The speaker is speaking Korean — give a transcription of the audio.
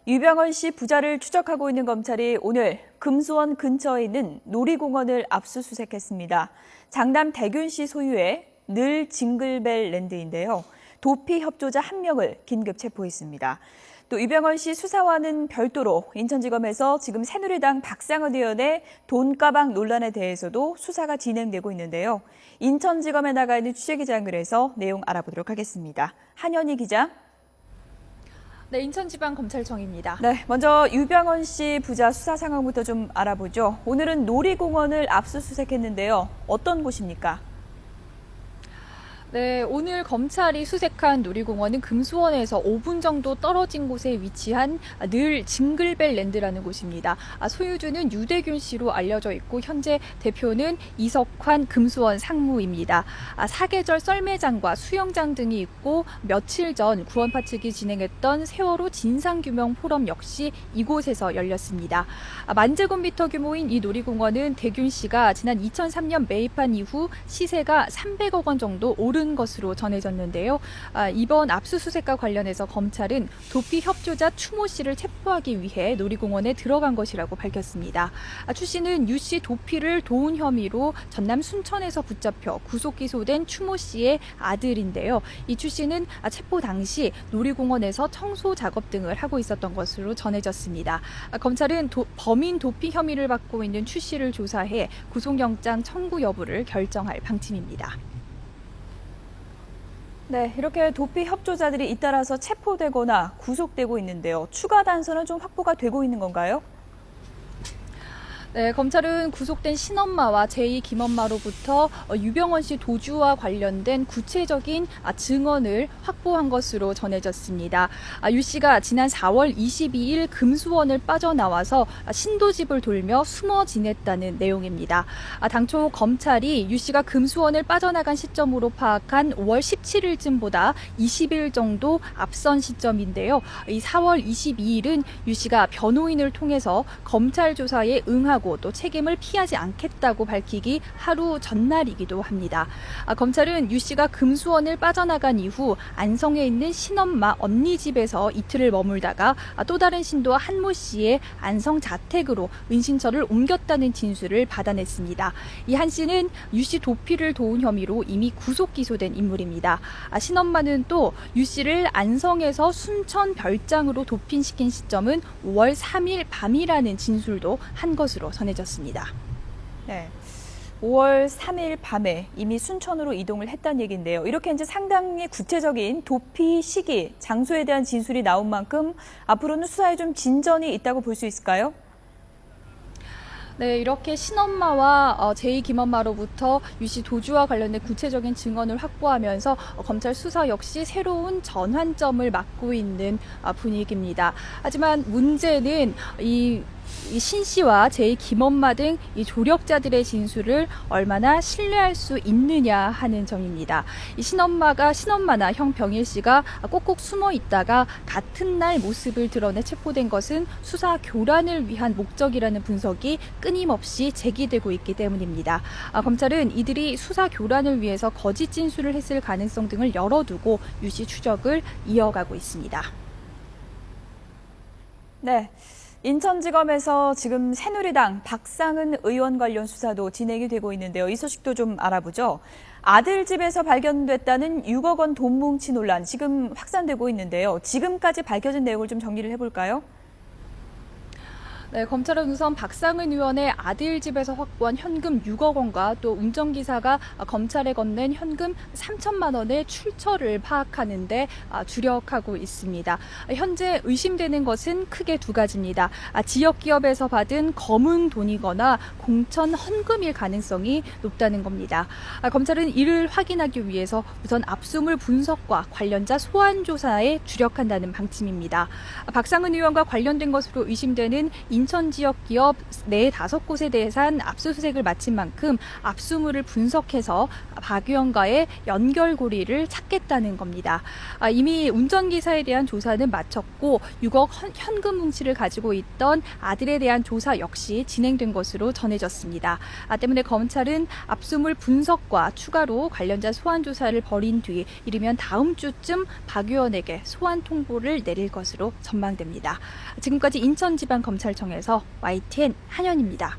유병헌 씨 부자를 추적하고 있는 검찰이 오늘 금수원 근처에 있는 놀이공원을 압수수색했습니다. 장남 대균 씨 소유의 늘 징글벨 랜드인데요. 도피 협조자 1명을 긴급 체포했습니다. 또 유병헌 씨 수사와는 별도로 인천지검에서 지금 새누리당 박상은 의원의 돈가방 논란에 대해서도 수사가 진행되고 있는데요. 인천지검에 나가 있는 취재기자 연결해서 내용 알아보도록 하겠습니다. 한현희 기자. 네, 인천지방검찰청입니다. 네, 먼저 유병헌 씨 부자 수사 상황부터 좀 알아보죠. 오늘은 놀이공원을 압수수색했는데요. 어떤 곳입니까? 네, 오늘 검찰이 수색한 놀이공원은 금수원에서 5분 정도 떨어진 곳에 위치한 늘 징글벨 랜드라는 곳입니다. 소유주는 유대균 씨로 알려져 있고 현재 대표는 이석환 금수원 상무입니다. 사계절 썰매장과 수영장 등이 있고 며칠 전 구원파 측이 진행했던 세월호 진상규명 포럼 역시 이곳에서 열렸습니다. 만제곱미터 규모인 이 놀이공원은 대균 씨가 지난 2003년 매입한 이후 시세가 300억 원 정도 오른 것으로 전해졌는데요. 이번 압수수색과 관련해서 검찰은 도피 협조자 추모 씨를 체포하기 위해 놀이공원에 들어간 것이라고 밝혔습니다. 추 씨는 유 씨 도피를 도운 혐의로 전남 순천에서 붙잡혀 구속 기소된 추모 씨의 아들인데요. 이 추 씨는 체포 당시 놀이공원에서 청소 작업 등을 하고 있었던 것으로 전해졌습니다. 검찰은 범인 도피 혐의를 받고 있는 추 씨를 조사해 구속영장 청구 여부를 결정할 방침입니다. 네, 이렇게 도피 협조자들이 잇따라서 체포되거나 구속되고 있는데요. 추가 단서는 좀 확보가 되고 있는 건가요? 네, 검찰은 구속된 신엄마와 제2 김엄마로부터 유병헌 씨 도주와 관련된 구체적인 증언을 확보한 것으로 전해졌습니다. 유 씨가 지난 4월 22일 금수원을 빠져나와서 신도집을 돌며 숨어 지냈다는 내용입니다. 당초 검찰이 유 씨가 금수원을 빠져나간 시점으로 파악한 5월 17일쯤보다 20일 정도 앞선 시점인데요. 이 4월 22일은 유 씨가 변호인을 통해서 검찰 조사에 응하고 또 책임을 피하지 않겠다고 밝히기 하루 전날이기도 합니다. 검찰은 유 씨가 금수원을 빠져나간 이후 안성에 있는 신엄마 언니 집에서 이틀을 머물다가 또 다른 신도 한모 씨의 안성 자택으로 은신처를 옮겼다는 진술을 받아냈습니다. 이 한 씨는 유 씨 도피를 도운 혐의로 이미 구속 기소된 인물입니다. 신엄마는 또 유 씨를 안성에서 순천 별장으로 도핀시킨 시점은 5월 3일 밤이라는 진술도 한 것으로 전해졌습니다. 네. 5월 3일 밤에 이미 순천으로 이동을 했다는 얘기인데요. 이렇게 이제 상당히 구체적인 도피 시기, 장소에 대한 진술이 나온 만큼 앞으로는 수사에 좀 진전이 있다고 볼 수 있을까요? 네, 이렇게 신엄마와 제2 김엄마로부터 유 씨 도주와 관련된 구체적인 증언을 확보하면서 검찰 수사 역시 새로운 전환점을 맞고 있는 분위기입니다. 하지만 문제는 이 신 씨와 제2 김엄마 등 이 조력자들의 진술을 얼마나 신뢰할 수 있느냐 하는 점입니다. 이 신엄마나 형 병일 씨가 꼭꼭 숨어 있다가 같은 날 모습을 드러내 체포된 것은 수사 교란을 위한 목적이라는 분석이 끊임없이 제기되고 있기 때문입니다. 검찰은 이들이 수사 교란을 위해서 거짓 진술을 했을 가능성 등을 열어두고 유 씨 추적을 이어가고 있습니다. 네. 인천지검에서 지금 새누리당 박상은 의원 관련 수사도 진행이 되고 있는데요. 이 소식도 좀 알아보죠. 아들 집에서 발견됐다는 6억 원 돈 뭉치 논란 지금 확산되고 있는데요. 지금까지 밝혀진 내용을 좀 정리를 해볼까요? 네, 검찰은 우선 박상은 의원의 아들 집에서 확보한 현금 6억 원과 또 운전기사가 검찰에 건넨 현금 3천만 원의 출처를 파악하는 데 주력하고 있습니다. 현재 의심되는 것은 크게 두 가지입니다. 지역 기업에서 받은 검은 돈이거나 공천 헌금일 가능성이 높다는 겁니다. 검찰은 이를 확인하기 위해서 우선 압수물 분석과 관련자 소환 조사에 주력한다는 방침입니다. 박상은 의원과 관련된 것으로 의심되는 인천 지역 기업 4-5곳에 대해선 압수수색을 마친 만큼 압수물을 분석해서 박 의원과의 연결고리를 찾겠다는 겁니다. 이미 운전기사에 대한 조사는 마쳤고 6억 현금 뭉치를 가지고 있던 아들에 대한 조사 역시 진행된 것으로 전해졌습니다. 때문에 검찰은 압수물 분석과 추가로 관련자 소환 조사를 벌인 뒤 이르면 다음 주쯤 박 의원에게 소환 통보를 내릴 것으로 전망됩니다. 지금까지 인천지방검찰청에서 YTN 한현입니다.